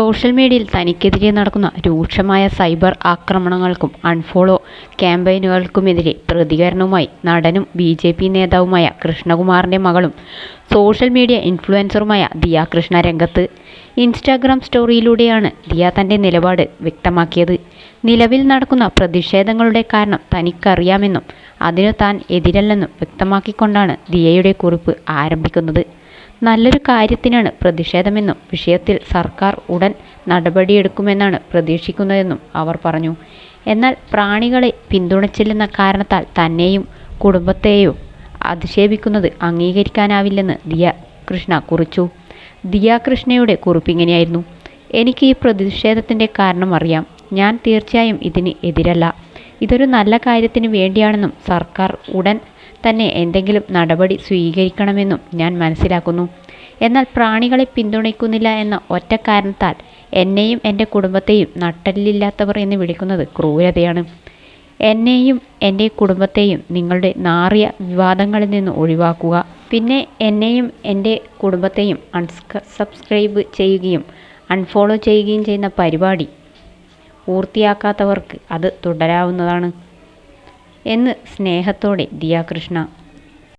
Social മീഡിയയിൽ തനിക്കെതിരെ നടക്കുന്ന രൂക്ഷമായ സൈബർ ആക്രമണങ്ങൾക്കും അൺഫോളോ ക്യാമ്പയിനുകൾക്കുമെതിരെ പ്രതികരണവുമായി നടനും ബി.ജെ.പി. നേതാവുമായ കൃഷ്ണകുമാറിൻ്റെ മകളും സോഷ്യൽ മീഡിയ ഇൻഫ്ലുവൻസറുമായ ദിയ കൃഷ്ണ രംഗത്ത്. ഇൻസ്റ്റാഗ്രാം സ്റ്റോറിയിലൂടെയാണ് ദിയ തൻ്റെ നിലപാട് വ്യക്തമാക്കിയത്. നിലവിൽ നടക്കുന്ന പ്രതിഷേധങ്ങളുടെ കാരണം തനിക്കറിയാമെന്നും അതിനു താൻ എതിരല്ലെന്നും വ്യക്തമാക്കിക്കൊണ്ടാണ് ദിയയുടെ കുറിപ്പ് ആരംഭിക്കുന്നത്. നല്ലൊരു കാര്യത്തിനാണ് പ്രതിഷേധമെന്നും വിഷയത്തിൽ സർക്കാർ ഉടൻ നടപടിയെടുക്കുമെന്നാണ് പ്രതീക്ഷിക്കുന്നതെന്നും അവർ പറഞ്ഞു. എന്നാൽ പ്രാണികളെ പിന്തുണച്ചില്ലെന്ന കാരണത്താൽ തന്നെയും കുടുംബത്തെയോ അധിക്ഷേപിക്കുന്നത് അംഗീകരിക്കാനാവില്ലെന്ന് ദിയ കൃഷ്ണ കുറിച്ചു. ദിയ കൃഷ്ണയുടെ കുറിപ്പിങ്ങനെയായിരുന്നു: എനിക്ക് ഈ പ്രതിഷേധത്തിൻ്റെ കാരണം അറിയാം. ഞാൻ തീർച്ചയായും ഇതിന് എതിരല്ല. ഇതൊരു നല്ല കാര്യത്തിന് വേണ്ടിയാണെന്നും സർക്കാർ ഉടൻ തന്നെ എന്തെങ്കിലും നടപടി സ്വീകരിക്കണമെന്നും ഞാൻ മനസ്സിലാക്കുന്നു. എന്നാൽ പ്രാണികളെ പിന്തുണയ്ക്കുന്നില്ല എന്ന ഒറ്റ കാരണത്താൽ എന്നെയും എൻ്റെ കുടുംബത്തെയും നട്ടെല്ലില്ലാത്തവർ എന്ന് വിളിക്കുന്നത് ക്രൂരതയാണ്. എന്നെയും എൻ്റെ കുടുംബത്തെയും നിങ്ങളുടെ നാറിയ വിവാദങ്ങളിൽ നിന്ന് ഒഴിവാക്കുക. പിന്നെ എന്നെയും എൻ്റെ കുടുംബത്തെയും സബ്സ്ക്രൈബ് ചെയ്യുകയും അൺഫോളോ ചെയ്യുകയും ചെയ്യുന്ന പരിപാടി പൂർത്തിയാക്കാത്തവർക്ക് അത് തുടരാവുന്നതാണ് എന്ന് സ്നേഹത്തോടെ ദിയ കൃഷ്ണ.